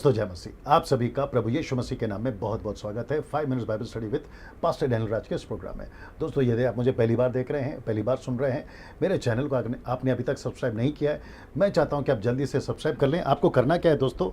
दोस्तों जय मसीह। आप सभी का प्रभु यीशु मसीह के नाम में बहुत बहुत स्वागत है 5 minutes Bible study with pastor Daniel Raj के इस प्रोग्राम में। दोस्तों यदि आप मुझे पहली बार देख रहे हैं, पहली बार सुन रहे हैं, मेरे चैनल को आपने अभी तक सब्सक्राइब नहीं किया है, मैं चाहता हूं कि आप जल्दी से सब्सक्राइब कर लें। आपको करना क्या है दोस्तों,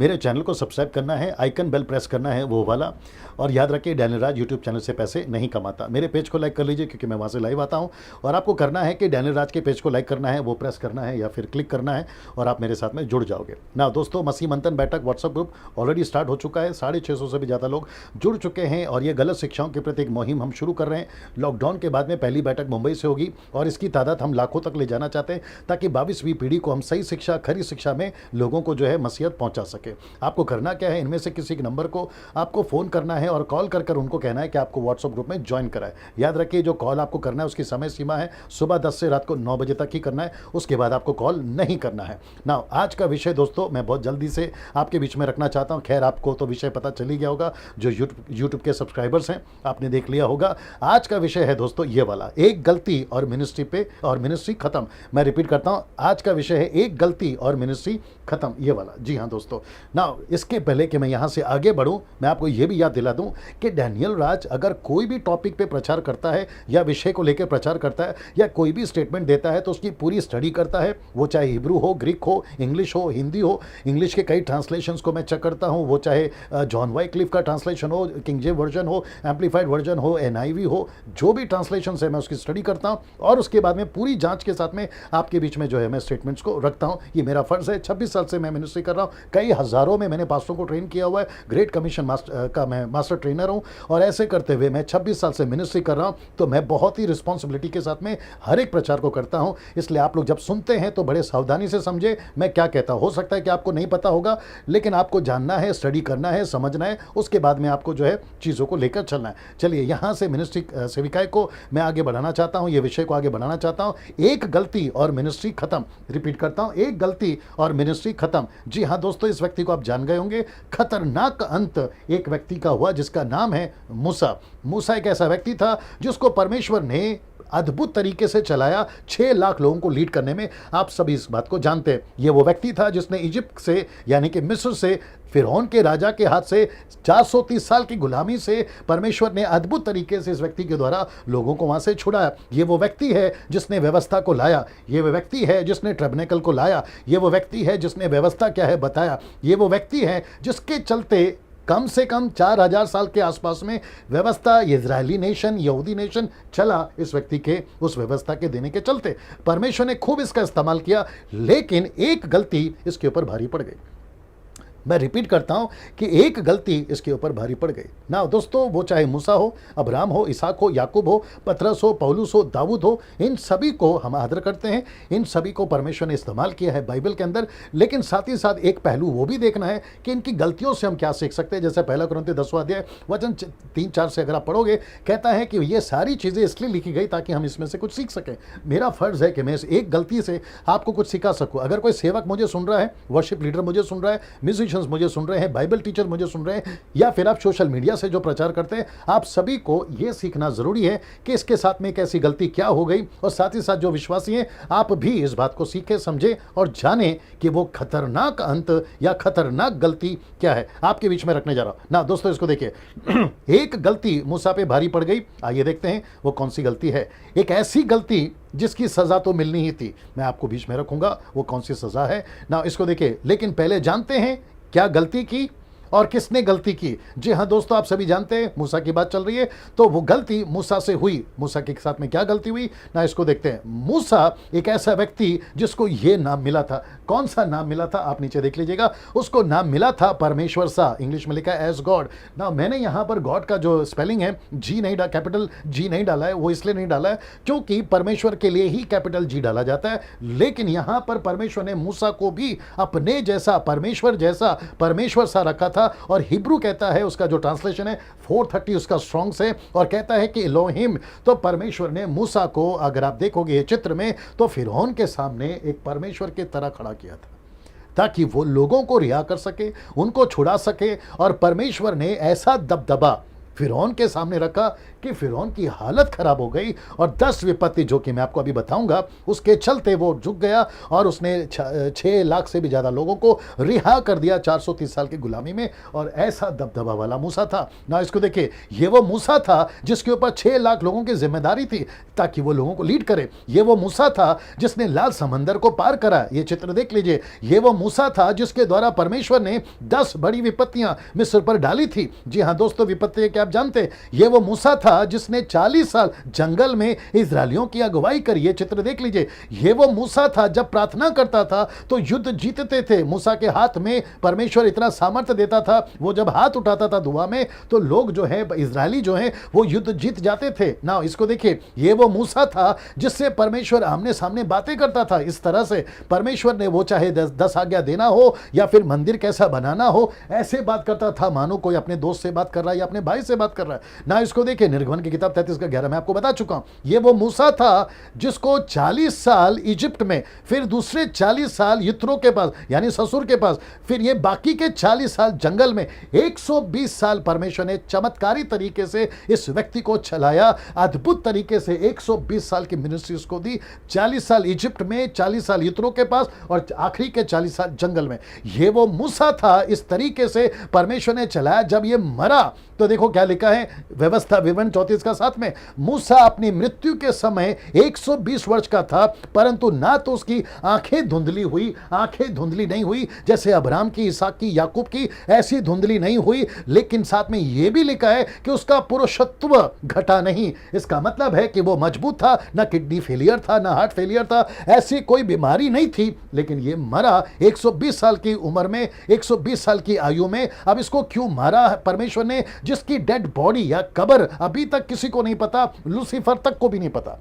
मेरे चैनल को सब्सक्राइब करना है, आइकन बेल प्रेस करना है वो वाला, और याद रखिए डैनियल राज यूट्यूब चैनल से पैसे नहीं कमाता। मेरे पेज को लाइक कर लीजिए क्योंकि मैं वहाँ से लाइव आता हूँ, और आपको करना है कि डैनियल राज के पेज को लाइक करना है, वो प्रेस करना है या फिर क्लिक करना है, और आप मेरे साथ में जुड़ जाओगे ना। दोस्तों मसीह मंथन बैठक व्हाट्सएप ग्रुप ऑलरेडी स्टार्ट हो चुका है, 650 से भी ज़्यादा लोग जुड़ चुके हैं, और ये गलत शिक्षाओं के प्रति एक मुहिम हम शुरू कर रहे हैं। लॉकडाउन के बाद में पहली बैठक मुंबई से होगी, और इसकी तादाद हम लाखों तक ले जाना चाहते हैं ताकि 22वीं पीढ़ी को हम सही शिक्षा, खरी शिक्षा में लोगों को जो है मसीहत पहुंचा सके। आपको करना क्या है, इनमें से किसी के नंबर को आपको फ़ोन करना है और कॉल कर कर उनको कहना है कि आपको व्हाट्सएप ग्रुप में ज्वाइन कराए। याद रखिए जो कॉल आपको करना है उसकी समय सीमा है सुबह 10 से रात को 9 बजे तक ही करना है, उसके बाद आपको कॉल नहीं करना है ना। आज का विषय दोस्तों मैं बहुत जल्दी से आपके बीच में रखना चाहता हूं। खैर आपको तो विषय पता चल ही गया होगा, जो यूट्यूब के सब्सक्राइबर्स हैं आपने देख लिया होगा। आज का विषय है दोस्तों ये वाला, एक गलती और मिनिस्ट्री पे और मिनिस्ट्री खत्म। मैं रिपीट करता हूं, आज का विषय है एक गलती और मिनिस्ट्री खत्म, ये वाला। जी हाँ दोस्तों, ना इसके पहले कि मैं यहाँ से आगे बढ़ूँ, मैं आपको ये भी याद दिला दूँ कि डैनियल राज अगर कोई भी टॉपिक पे प्रचार करता है या विषय को लेकर प्रचार करता है या कोई भी स्टेटमेंट देता है तो उसकी पूरी स्टडी करता है। वो चाहे हिब्रू हो, ग्रीक हो, इंग्लिश हो, हिंदी हो, इंग्लिश के कई ट्रांसलेशंस को मैं चेक करता हूँ। वो चाहे जॉन वाइक्लिफ का ट्रांसलेशन हो, किंग जेम्स वर्जन हो, एम्पलीफाइड वर्जन हो, NIV हो, जो भी ट्रांसलेशन है मैं उसकी स्टडी करता हूँ, और उसके बाद में पूरी जाँच के साथ में आपके बीच में जो है मैं स्टेटमेंट्स को रखता हूँ। ये मेरा फ़र्ज़ है। 26 साल से मैं मिनिस्ट्री कर रहा हूँ, कई हज़ारों में मैंने पास्टरों को ट्रेन किया हुआ है, ग्रेट कमीशन का मैं मास्टर ट्रेनर हूँ, और ऐसे करते हुए मैं 26 साल से मिनिस्ट्री कर रहा हूँ, तो मैं बहुत ही रिस्पॉन्सिबिलिटी के साथ में हर एक प्रचार को करता हूँ। इसलिए आप लोग जब सुनते हैं तो बड़े सावधानी से समझे मैं क्या कहता हूँ। हो सकता है कि आपको नहीं पता होगा, लेकिन आपको जानना है, स्टडी करना है, समझना है, उसके बाद में आपको जो है चीज़ों को लेकर चलना है। चलिए यहाँ से मिनिस्ट्री सेविकाई को मैं आगे बढ़ाना चाहता हूँ, ये विषय को आगे बढ़ाना चाहता हूँ। एक गलती और मिनिस्ट्री खत्म। रिपीट करता हूँ, एक गलती और मिनिस्ट्री खत्म। जी हाँ दोस्तों, इस व्यक्ति को आप जान गए होंगे। खतरनाक अंत एक व्यक्ति का हुआ जिसका नाम है मूसा। मूसा एक ऐसा व्यक्ति था जिसको परमेश्वर ने अद्भुत तरीके से चलाया, 6 लाख लोगों को लीड करने में। आप सभी इस बात को जानते हैं। ये वो व्यक्ति था जिसने इजिप्ट से यानी कि मिस्र से, फिरौन के राजा के हाथ से 430 साल की गुलामी से परमेश्वर ने अद्भुत तरीके से इस व्यक्ति के द्वारा लोगों को वहां से छुड़ाया। ये वो व्यक्ति है जिसने व्यवस्था को लाया, ये वो व्यक्ति है जिसने ट्रिब्यूनल को लाया, ये वो व्यक्ति है जिसने व्यवस्था क्या है बताया, ये वो व्यक्ति है जिसके चलते कम से कम 4000 साल के आसपास में व्यवस्था, इजरायली नेशन, यहूदी नेशन चला इस व्यक्ति के उस व्यवस्था के देने के चलते। परमेश्वर ने खूब इसका इस्तेमाल किया, लेकिन एक गलती इसके ऊपर भारी पड़ गई। मैं रिपीट करता हूं कि एक गलती इसके ऊपर भारी पड़ गई ना। दोस्तों वो चाहे मूसा हो, अब्राहम हो, इसहाक हो, याकूब हो, पतरस हो, पौलुस हो, दाऊद हो, इन सभी को हम आदर करते हैं, इन सभी को परमेश्वर ने इस्तेमाल किया है बाइबल के अंदर। लेकिन साथ ही साथ एक पहलू वो भी देखना है कि इनकी गलतियों से हम क्या सीख सकते हैं। जैसे 1 कुरिन्थियों 10वां अध्याय वचन 3-4 से अगर आप पढ़ोगे, कहता है कि ये सारी चीज़ें इसलिए लिखी गई ताकि हम इसमें से कुछ सीख सकें। मेरा फर्ज है कि मैं इस एक गलती से आपको कुछ सिखा सकूँ। अगर कोई सेवक मुझे सुन रहा है, वर्शिप लीडर मुझे सुन रहा है, म्यूजिशियंस मुझे सुन रहे हैं, बाइबल टीचर मुझे सुन रहे हैं, या फिर आप सोशल मीडिया से जो प्रचार करते हैं, आप सभी को यह सीखना जरूरी है कि इसके साथ में एक ऐसी गलती क्या हो गई, और साथ ही साथ जो विश्वासी हैं आप भी इस बात को सीखें, समझें और जानें कि वो खतरनाक अंत या खतरनाक गलती क्या है। आपके बीच में रखने जा रहा हूं ना। दोस्तों इसको देखिए, एक गलती मूसा पे भारी पड़ गई। आइए देखते हैं वो कौन सी गलती है। एक ऐसी गलती जिसकी सजा तो मिलनी ही थी, मैं आपको बीच में रखूंगा वो कौन सी सजा है ना। इसको देखिए, लेकिन पहले जानते हैं क्या गलती की और किसने गलती की। जी हाँ दोस्तों, आप सभी जानते हैं मूसा की बात चल रही है, तो वो गलती मूसा से हुई। मूसा के साथ में क्या गलती हुई ना, इसको देखते हैं। मूसा एक ऐसा व्यक्ति जिसको ये नाम मिला था। कौन सा नाम मिला था आप नीचे देख लीजिएगा। उसको नाम मिला था परमेश्वर सा, इंग्लिश में लिखा है एज गॉड। ना मैंने यहाँ पर गॉड का जो स्पेलिंग है जी नहीं डाला, कैपिटल जी नहीं डाला है। वो इसलिए नहीं डाला है क्योंकि परमेश्वर के लिए ही कैपिटल जी डाला जाता है, लेकिन यहाँ पर परमेश्वर ने मूसा को भी अपने जैसा, परमेश्वर जैसा, परमेश्वर सा रखा था। और हिब्रू कहता है, उसका जो ट्रांसलेशन है 430 उसका स्ट्रॉन्ग से, और कहता है कि इलोहिम। तो परमेश्वर ने मूसा को, अगर आप देखोगे चित्र में, तो फिरौन के सामने एक परमेश्वर की तरह खड़ा किया था ताकि वो लोगों को रिहा कर सके, उनको छुड़ा सके। और परमेश्वर ने ऐसा दबदबा फिरौन के सामने रखा कि फिरौन की हालत खराब हो गई और 10 विपत्ति जो कि मैं आपको अभी बताऊंगा उसके चलते वो झुक गया और उसने 6 लाख से भी ज़्यादा लोगों को रिहा कर दिया 430 साल की गुलामी में। और ऐसा दबदबा वाला मूसा था ना। इसको देखिए, ये वो मूसा था जिसके ऊपर 6 लाख लोगों की जिम्मेदारी थी ताकि वो लोगों को लीड करे। ये वो मूसा था जिसने लाल समंदर को पार करा। ये चित्र देख लीजिए, ये वो मूसा था जिसके द्वारा परमेश्वर ने 10 बड़ी विपत्तियां मिस्र पर डाली थी। जी हाँ दोस्तों, विपत्ति क्या आप जानते हैं? ये वो मूसा था जिसने 40 साल जंगल में इजरायलियों की अगुवाई करी। ये चित्र देख लीजिए, ये वो मूसा था जब प्रार्थना करता था तो युद्ध जीतते थे। मूसा के हाथ में परमेश्वर इतना सामर्थ्य देता था, वो जब हाथ उठाता था दुआ में तो लोग जो है इजरायली जो है वो युद्ध जीत जाते थे ना। इसको देखिए, ये वो मूसा था जिससे परमेश्वर आमने सामने बातें करता था। इस तरह से परमेश्वर ने, वो चाहे 10 आज्ञा देना हो या फिर मंदिर कैसा बनाना हो, ऐसे बात करता था मानो कोई अपने दोस्त से बात कर रहा है या अपने भाई से बात कर रहा है ना। इसको देखिए, निर्गमन की किताब 33:11 में आपको बता चुका हूं। ये वो मूसा था जिसको 40 साल इजिप्ट में, फिर दूसरे 40 साल यित्रो के पास यानी ससुर के पास, फिर ये बाकी के 40 साल जंगल में, 120 साल परमेश्वर ने चमत्कारी तरीके से इस व्यक्ति को चलाया। अद्भुत तरीके से 120 साल की मिनिस्ट्री उसको दी। 40 साल इजिप्ट में, 40 साल यित्रो के पास और आखिरी के 40 साल जंगल में। ये वो मूसा था, इस तरीके से परमेश्वर ने चलाया। जब ये मरा तो देखो क्या लिखा है व्यवस्था विवरण 34 का 7 में, मूसा अपनी मृत्यु के समय 120 वर्ष का था, परंतु ना तो उसकी आंखें धुंधली हुई, आंखें धुंधली नहीं हुई जैसे अब्राहम की, इसहाक की, याकूब की, ऐसी धुंधली नहीं हुई। लेकिन साथ में यह भी लिखा है कि उसका पुरुषत्व घटा नहीं। इसका मतलब है कि वो मजबूत था, ना किडनी फेलियर था, ना हार्ट फेलियर था, ऐसी कोई बीमारी नहीं थी। लेकिन ये मरा 120 साल की उम्र में, 120 साल की आयु में। अब इसको क्यों मारा परमेश्वर ने, जिसकी डेड बॉडी या कब्र अभी तक किसी को नहीं पता, लूसीफर तक को भी नहीं पता।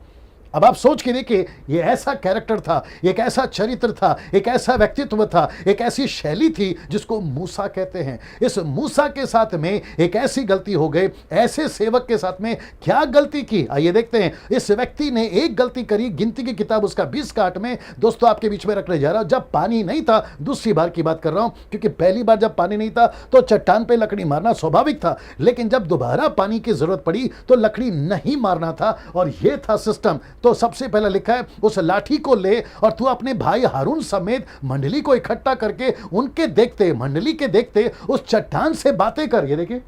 अब आप सोच के देखिए, ये ऐसा कैरेक्टर था, एक ऐसा चरित्र था, एक ऐसा व्यक्तित्व था, एक ऐसी शैली थी जिसको मूसा कहते हैं। इस मूसा के साथ में एक ऐसी गलती हो गई, ऐसे सेवक के साथ में क्या गलती की, आइए देखते हैं। इस व्यक्ति ने एक गलती करी, गिनती की किताब उसका 20:8 में दोस्तों आपके बीच में रखने जा रहा हूं। जब पानी नहीं था, दूसरी बार की बात कर रहा हूं, क्योंकि पहली बार जब पानी नहीं था तो चट्टान पे लकड़ी मारना स्वाभाविक था, लेकिन जब दोबारा पानी की जरूरत पड़ी तो लकड़ी नहीं मारना था, और यह था सिस्टम। तो सबसे पहले लिखा है, उस लाठी को ले और तू अपने भाई हारून समेत मंडली को इकट्ठा करके उनके देखते, मंडली के देखते उस चट्टान से बातें कर। ये देखिए,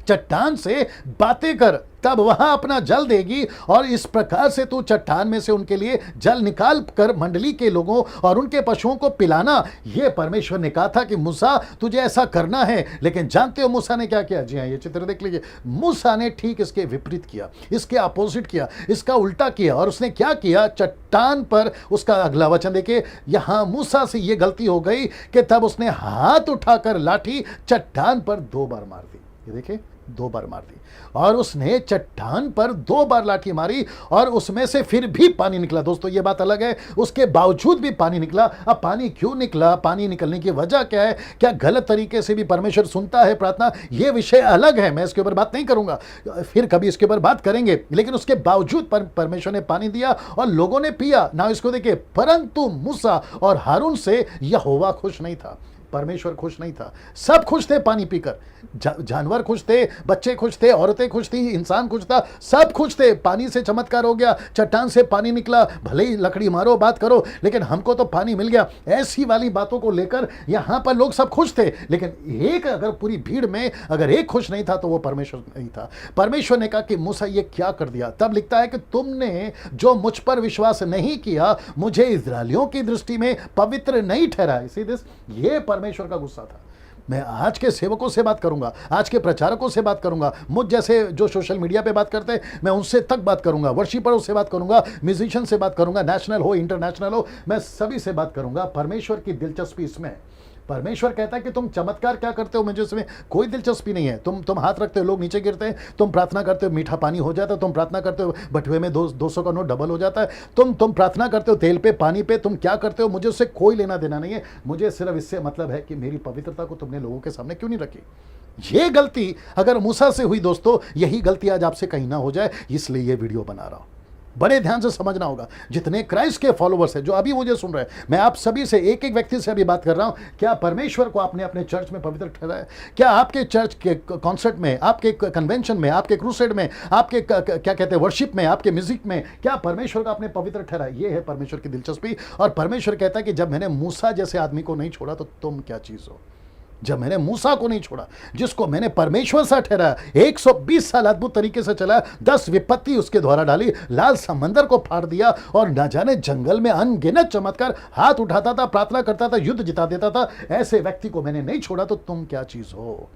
चट्टान से बातें कर, तब वहां अपना जल देगी, और इस प्रकार से तू चट्टान में से उनके लिए जल निकाल कर मंडली के लोगों और उनके पशुओं को पिलाना। यह परमेश्वर ने कहा था कि मूसा तुझे ऐसा करना है। लेकिन जानते हो मूसा ने क्या किया? जी हाँ, ये चित्र देख लीजिए। मूसा ने ठीक इसके विपरीत किया, इसके अपोजिट किया, इसका उल्टा किया। और उसने क्या किया? चट्टान पर, उसका अगला वचन देखिए, यहां मूसा से यह गलती हो गई कि तब उसने हाथ उठाकर लाठी चट्टान पर 2 बार मार दी। ये देखिए, 2 बार मार दी, और उसने चट्टान पर 2 बार लाठी मारी और उसमें से फिर भी पानी निकला। दोस्तों ये बात अलग है, उसके बावजूद भी पानी निकला। अब पानी क्यों निकला, पानी निकलने की वजह क्या है, क्या गलत तरीके से भी परमेश्वर सुनता है प्रार्थना, ये विषय अलग है, मैं इसके ऊपर बात नहीं करूंगा, फिर कभी इसके ऊपर बात करेंगे। लेकिन उसके बावजूद परमेश्वर ने पानी दिया और लोगों ने पिया ना। इसको देखिए, परंतु मूसा और हारून से यहोवा खुश नहीं था, परमेश्वर खुश नहीं था। सब खुश थे पानी पीकर, जानवर खुश थे, बच्चे खुश थे, औरतें खुश थी, इंसान खुश था, सब खुश थे। पानी से चमत्कार हो गया, चट्टान से पानी निकला, भले ही लकड़ी मारो, बात करो, लेकिन हमको तो पानी मिल गया। ऐसी वाली बातों को लेकर यहां पर लोग सब खुश थे। लेकिन एक, अगर पूरी भीड़ में अगर एक खुश नहीं था तो वो परमेश्वर नहीं था। परमेश्वर ने कहा कि मूसा ये क्या कर दिया? तब लिखता है कि तुमने जो मुझ पर विश्वास नहीं किया, मुझे इजरायलियों की दृष्टि में पवित्र नहीं ठहराया। ये परमेश्वर का गुस्सा था। मैं आज के सेवकों से बात करूंगा, आज के प्रचारकों से बात करूंगा, मुझ जैसे जो सोशल मीडिया पे बात करते हैं मैं उनसे तक बात करूंगा, वर्शिपरों से बात करूंगा, म्यूजिशियन से बात करूंगा, नेशनल हो इंटरनेशनल हो, मैं सभी से बात करूंगा। परमेश्वर की दिलचस्पी इसमें है। परमेश्वर कहता है कि तुम चमत्कार क्या करते हो, मुझे इसमें कोई दिलचस्पी नहीं है। तुम हाथ रखते हो, लोग नीचे गिरते हैं, तुम प्रार्थना करते हो, मीठा पानी हो जाता है, तुम प्रार्थना करते हो, बटुए में 200 का नोट डबल हो जाता है, तुम प्रार्थना करते हो तेल पे, पानी पे, तुम क्या करते हो, मुझे उससे कोई लेना देना नहीं है। मुझे सिर्फ इससे मतलब है कि मेरी पवित्रता को तुमने लोगों के सामने क्यों नहीं रखी। ये गलती अगर मूसा से हुई दोस्तों, यही गलती आज आपसे कहीं ना हो जाए, इसलिए ये वीडियो बना रहा हूं। बड़े ध्यान से समझना होगा। जितने क्राइस्ट के फॉलोवर्स हैं जो अभी मुझे सुन रहे हैं, मैं आप सभी से एक एक व्यक्ति से अभी बात कर रहा हूं, क्या परमेश्वर को आपने अपने चर्च में पवित्र ठहराया? क्या आपके चर्च के कॉन्सर्ट में, आपके कन्वेंशन में, आपके क्रूसेड में, आपके क्या कहते हैं वर्शिप में, आपके म्यूजिक में, क्या परमेश्वर को आपने पवित्र ठहराया? ये है परमेश्वर की दिलचस्पी। और परमेश्वर कहता है कि जब मैंने मूसा जैसे आदमी को नहीं छोड़ा तो तुम क्या चीज हो? जब मैंने मूसा को नहीं छोड़ा, जिसको मैंने परमेश्वर सा ठहराया, 120 साल अद्भुत तरीके से चला, 10 विपत्ति उसके द्वारा डाली, लाल समंदर को फाड़ दिया, और न जाने जंगल में अनगिनत चमत्कार, हाथ उठाता था, प्रार्थना करता था, युद्ध जिता देता था, ऐसे व्यक्ति को मैंने नहीं छोड़ा तो तुम क्या चीज हो?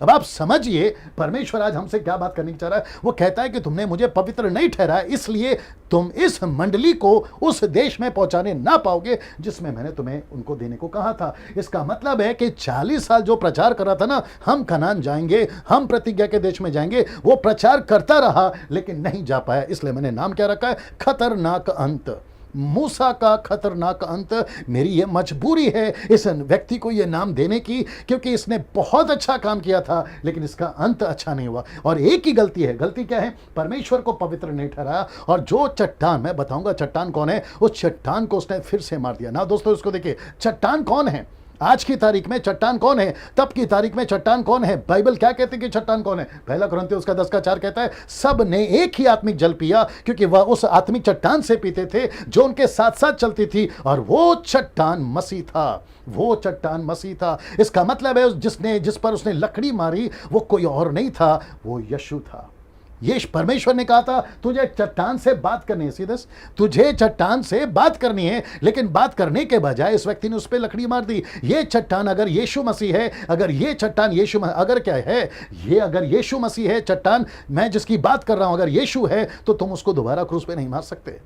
अब आप समझिए परमेश्वर आज हमसे क्या बात करने चाह रहा है। वो कहता है कि तुमने मुझे पवित्र नहीं ठहराया, इसलिए तुम इस मंडली को उस देश में पहुंचाने ना पाओगे जिसमें मैंने तुम्हें उनको देने को कहा था। इसका मतलब है कि 40 साल जो प्रचार कर रहा था ना, हम कनान जाएंगे, हम प्रतिज्ञा के देश में जाएंगे, वो प्रचार करता रहा लेकिन नहीं जा पाया। इसलिए मैंने नाम क्या रखा है? खतरनाक अंत। मूसा का खतरनाक अंत। मेरी ये मजबूरी है इस व्यक्ति को ये नाम देने की, क्योंकि इसने बहुत अच्छा काम किया था लेकिन इसका अंत अच्छा नहीं हुआ। और एक ही गलती है। गलती क्या है? परमेश्वर को पवित्र नहीं ठहराया। और जो चट्टान, मैं बताऊंगा चट्टान कौन है, उस चट्टान को उसने फिर से मार दिया ना। दोस्तों इसको देखिए, चट्टान कौन है? आज की तारीख में चट्टान कौन है? तब की तारीख में चट्टान कौन है? बाइबल क्या कहती है कि चट्टान कौन है? पहला कुरिन्थियों उसका 10:4 कहता है, सब ने एक ही आत्मिक जल पिया, क्योंकि वह उस आत्मिक चट्टान से पीते थे जो उनके साथ साथ चलती थी, और वो चट्टान मसीह था। वो चट्टान मसीह था। इसका मतलब है जिस पर उसने लकड़ी मारी वो कोई और नहीं था, वो यीशु था। ये परमेश्वर ने कहा था तुझे चट्टान से बात करनी है। सीधे तुझे चट्टान से बात करनी है, लेकिन बात करने के बजाय इस व्यक्ति ने उस पर लकड़ी मार दी। ये चट्टान अगर यीशु मसीह है, अगर ये चट्टान यीशु अगर क्या है, ये अगर यीशु मसीह है चट्टान, मैं जिसकी बात कर रहा हूं अगर यीशु है, तो तुम उसको दोबारा क्रूस पे नहीं मार सकते।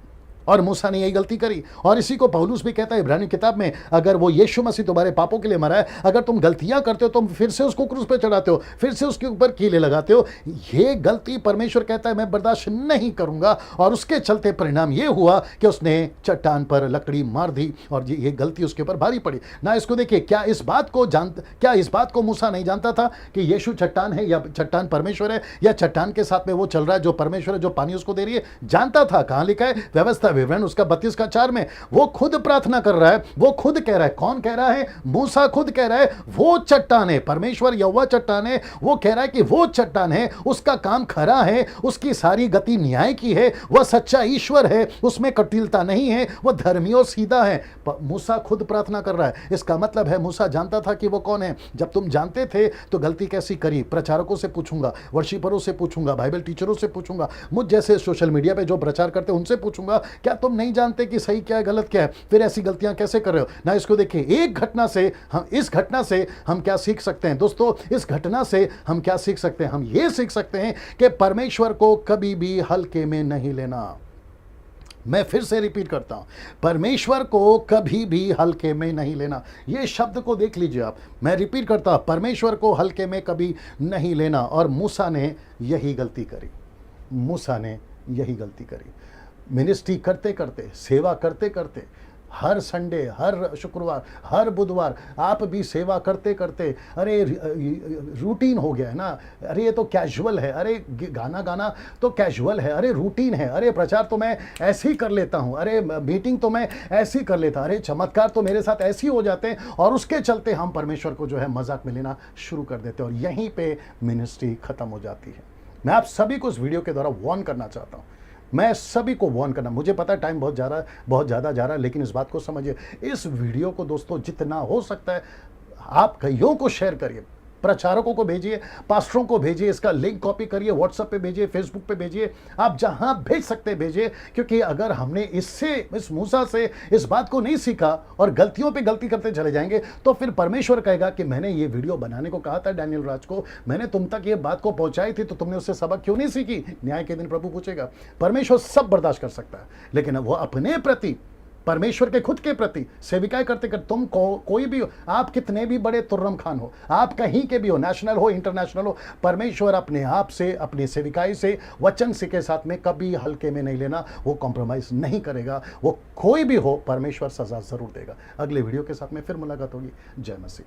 और मूसा ने यही गलती करी, और इसी को पौलुस भी कहता है इब्रानी किताब में, अगर वो यीशु मसीह तुम्हारे पापों के लिए मरा है, अगर तुम गलतियां करते हो तुम फिर से उसको क्रूस पे चढ़ाते हो, फिर से उसके ऊपर कीले लगाते हो, ये गलती परमेश्वर कहता है मैं बर्दाश्त नहीं करूंगा। और उसके चलते परिणाम ये हुआ कि उसने चट्टान पर लकड़ी मार दी, और ये गलती उसके ऊपर भारी पड़ी ना। इसको देखिए, क्या इस बात को मूसा नहीं जानता था कि यीशु चट्टान है, या चट्टान परमेश्वर है, या चट्टान के साथ में वो चल रहा है जो परमेश्वर है, जो पानी उसको दे रही है? जानता था। कहां लिखा है? व्यवस्था विवरण उसका 32:4 में। वो खुद प्रार्थना कर रहा है, वो खुद कह रहा है। कौन कह रहा है? मूसा खुद कह रहा है वो चट्टान है, परमेश्वर यहोवा चट्टान है। वो कह रहा है कि वो चट्टान है, उसका काम खरा है, उसकी सारी गति न्याय की है, वह सच्चा ईश्वर है, उसमें कटिलता नहीं है, वह धर्मी और सीधा है। मूसा खुद प्रार्थना कर रहा है। इसका मतलब है मूसा जानता था कि वो कौन है। जब तुम जानते थे तो गलती कैसी करी? प्रचारकों से पूछूंगा, वर्शिपरों से पूछूंगा, बाइबल टीचरों से पूछूंगा, मुझ जैसे सोशल मीडिया पे जो प्रचार करते हैं उनसे पूछूंगा, क्या तुम नहीं जानते कि सही क्या है गलत क्या है? फिर ऐसी गलतियां कैसे कर रहे हो ना। इसको देखिए, इस घटना से हम क्या सीख सकते हैं? दोस्तों इस घटना से हम क्या सीख सकते हैं? हम ये सीख सकते हैं कि परमेश्वर को कभी भी हल्के में नहीं लेना। मैं फिर से रिपीट करता हूं, परमेश्वर को कभी भी हल्के में नहीं लेना। ये शब्द को देख लीजिए आप। मैं रिपीट करता हूं, परमेश्वर को हल्के में कभी नहीं लेना। और मूसा ने यही गलती करी। मूसा ने यही गलती करी। मिनिस्ट्री करते करते, सेवा करते करते, हर संडे, हर शुक्रवार, हर बुधवार आप भी सेवा करते करते, अरे रूटीन हो गया है ना। अरे ये तो कैजुअल है, अरे गाना गाना तो कैजुअल है, अरे रूटीन है, अरे प्रचार तो मैं ऐसे ही कर लेता हूँ, अरे मीटिंग तो मैं ऐसे ही कर लेता, अरे चमत्कार तो मेरे साथ ऐसे ही हो जाते हैं। और उसके चलते हम परमेश्वर को जो है मजाक में लेना शुरू कर देते हैं, और यहीं पर मिनिस्ट्री खत्म हो जाती है। मैं आप सभी को इस वीडियो के द्वारा वार्न करना चाहता हूँ। मैं सभी को वार्न करना, मुझे पता है टाइम बहुत ज़्यादा जा रहा है, लेकिन इस बात को समझिए। इस वीडियो को दोस्तों जितना हो सकता है आप कईयों को शेयर करिए, प्रचारकों को भेजिए, पास्टरों को भेजिए, इसका लिंक कॉपी करिए, व्हाट्सएप पे भेजिए, फेसबुक पे भेजिए, आप जहां भेज सकते भेजिए। क्योंकि अगर हमने इस मूसा से इस बात को नहीं सीखा और गलतियों पे गलती करते चले जाएंगे, तो फिर परमेश्वर कहेगा कि मैंने ये वीडियो बनाने को कहा था डैनियल राज को, मैंने तुम तक ये बात को पहुंचाई थी, तो तुमने उससे सबक क्यों नहीं सीखी? न्याय के दिन प्रभु पूछेगा। परमेश्वर सब बर्दाश्त कर सकता है, लेकिन वो अपने प्रति, परमेश्वर के खुद के प्रति सेविकाएं करते करते, तुम कोई भी हो, आप कितने भी बड़े तुर्रम खान हो, आप कहीं के भी हो, नेशनल हो, इंटरनेशनल हो, परमेश्वर अपने आप से, अपनी सेविकाई से, वचन से के साथ में कभी हल्के में नहीं लेना। वो कॉम्प्रोमाइज नहीं करेगा। वो कोई भी हो, परमेश्वर सजा जरूर देगा। अगले वीडियो के साथ में फिर मुलाकात होगी। जय मसीह।